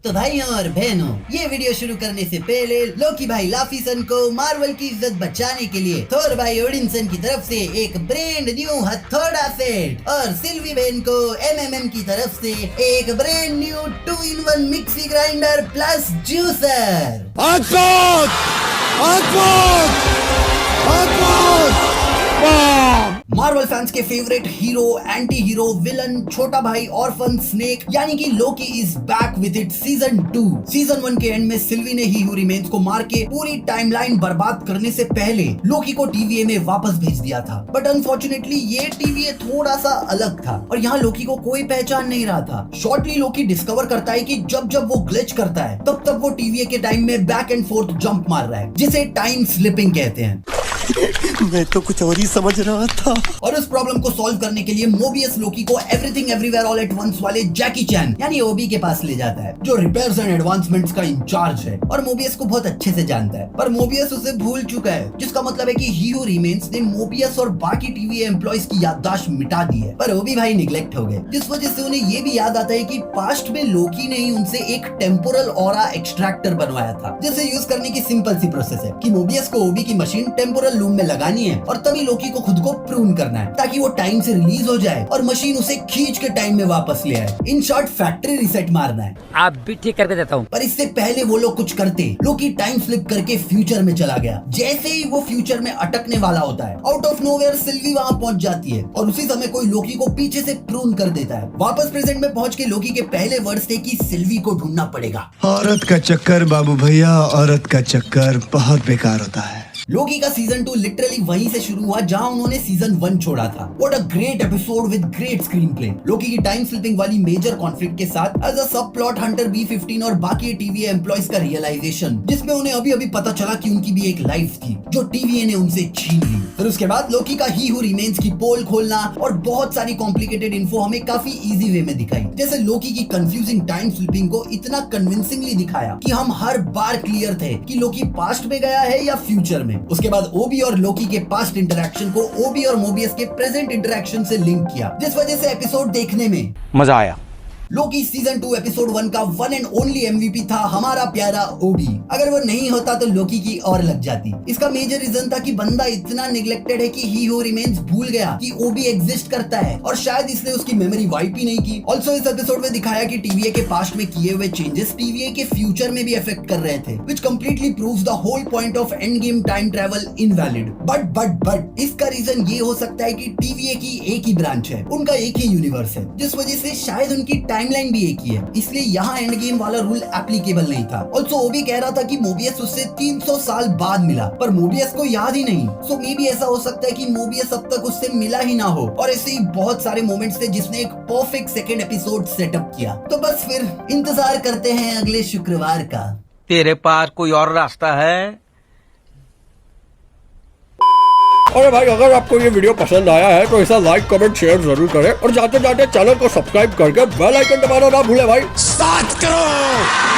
तो भाइयों और बहनों, ये वीडियो शुरू करने से पहले लोकी भाई लाफीसन को मार्वल की इज्जत बचाने के लिए थोर भाई ओडिनसन की तरफ से एक ब्रांड न्यू हथौड़ा सेट और सिल्वी बहन को एमएमएम की तरफ से एक brand new 2-in-1 mixie grinder plus juicer. Marvel fans के favourite hero, anti hero, villain, छोटा भाई, ऑर्फन, स्नेक यानी कि Loki is back with it season 2। Season 1 के एंड में सिल्वी ने ही हू रिमेन्स को मार के पूरी टाइमलाइन बर्बाद करने से पहले लोकी को टीवीए में वापस भेज दिया था। बट अनफॉर्चुनेटली ये टीवीए थोड़ा सा अलग था और यहाँ लोकी को कोई पहचान नहीं रहा था। शॉर्टली लोकी डिस्कवर करता है कि जब जब वो ग्लिच करता है तब वो टीवीए के टाइम में बैक एंड फोर्थ जंप मार रहा है, जिसे टाइम स्लिपिंग कहते हैं। मैं तो कुछ और ही समझ रहा था। और उस प्रॉब्लम को सॉल्व करने के लिए मोबियस लोकी को everything everywhere all at once वाले जैकी चैन यानी ओबी के पास ले जाता है, जो रिपेयर्स एंड एडवांसमेंट्स का इंचार्ज है और मोबियस को बहुत अच्छे से जानता है। पर मोबियस उसे भूल चुका है, जिसका मतलब है कि ही हू रिमेन्स ने मोबियस और बाकी टीवीए एम्प्लॉइज की याददाश्त मिटा दी है। पर ओबी भाई निग्लेक्ट हो गए, जिस वजह से उन्हें ये भी याद आता है कि पास्ट में लोकी ने ही उनसे एक टेम्पोरल ऑरा एक्सट्रैक्टर बनवाया था, जिसे यूज करने की सिंपल सी प्रोसेस है कि मोबियस को ओबी की मशीन टेम्पोरल लूम में लगानी है और तभी लोकी को खुद को प्रून करना है ताकि वो टाइम से रिलीज हो जाए और मशीन उसे खींच के टाइम में वापस ले आए। इन शॉर्ट फैक्ट्री रिसेट मारना है। आप भी ठीक करके देता हूँ। पर इससे पहले वो लोग कुछ करते, लोकी टाइम स्लिप करके फ्यूचर में चला गया। जैसे ही वो फ्यूचर में अटकने वाला होता है, आउट ऑफ नोवेयर सिल्वी वहाँ पहुंच जाती है और उसी समय कोई लोकी को पीछे से प्रून कर देता है। वापस प्रेजेंट में पहुंच के लोकी के पहले वर्ड्स थे कि सिल्वी को ढूंढना पड़ेगा। औरत का चक्कर बाबू भैया, औरत का चक्कर बहुत बेकार होता है। लोकी का सीजन 2 लिटरली वहीं से शुरू हुआ जहां उन्होंने सीजन 1 छोड़ा था। What a great episode with great screenplay. Loki की टाइम स्लिपिंग वाली मेजर कॉन्फ्लिक्ट के साथ एज अ सब प्लॉट हंटर B-15 और बाकी टीवीए एम्प्लॉइज का रियलाइजेशन, जिसमें उन्हें अभी पता चला कि उनकी भी एक लाइफ थी जो टीवीए ने उनसे छीन ली। फिर उसके बाद लोकी का ही हू रिमेन्स की पोल खोलना और बहुत सारी कॉम्प्लिकेटेड इन्फो हमें काफी इजी वे में दिखाई। जैसे लोकी की कंफ्यूजिंग टाइम स्लिपिंग को इतना कन्विंसिंगली दिखाया कि हम हर बार क्लियर थे कि लोकी पास्ट में गया है या फ्यूचर में। उसके बाद ओबी और लोकी के पास्ट इंटरेक्शन को ओबी और मोबियस के प्रेजेंट इंटरेक्शन से लिंक किया, जिस वजह से एपिसोड देखने में मजा आया। लोकी सीजन 2 एपिसोड 1 का वन एंड ओनली MVP था हमारा प्यारा ओबी। अगर वो नहीं होता तो लोकी की और लग जाती। इसका मेजर रीजन था कि बंदा इतना निग्लेक्टेड है कि ही हू रिमेन्स भूल गया कि ओबी एग्जिस्ट करता है और शायद इसलिए उसकी मेमोरी वाइप ही नहीं की। ऑल्सो इस एपिसोड में दिखाया कि टीवीए के पास्ट में किए हुए चेंजेस टीवीए के फ्यूचर में भी अफेक्ट कर रहे थे, which completely proves the whole point of Endgame time travel invalid. But इसका रीजन ये हो सकता है कि टीवीए की एक ही ब्रांच है, उनका एक ही यूनिवर्स है, जिस वजह से शायद उनकी टाइमलाइन भी एक ही है, इसलिए यहाँ एंड गेम वाला रूल एप्लीकेबल नहीं था। ऑल्सो ओबी कह रहा था कि मोबियस उससे 300 साल बाद मिला, पर मोबियस को याद ही नहीं। सो मे बी ऐसा हो सकता है कि मोबियस अब तक उससे मिला ही ना हो। और ऐसे ही बहुत सारे मोमेंट्स थे जिसने एक परफेक्ट सेकंड एपिसोड सेटअप किया। तो बस फिर इंतजार करते हैं अगले शुक्रवार का। तेरे पास कोई और रास्ता है? और भाई अगर आपको ये वीडियो पसंद आया है तो इसे लाइक कमेंट शेयर जरूर करें और जाते जाते चैनल को सब्सक्राइब करके बेल आइकन दबाना ना भूले भाई। स्टार्ट करो।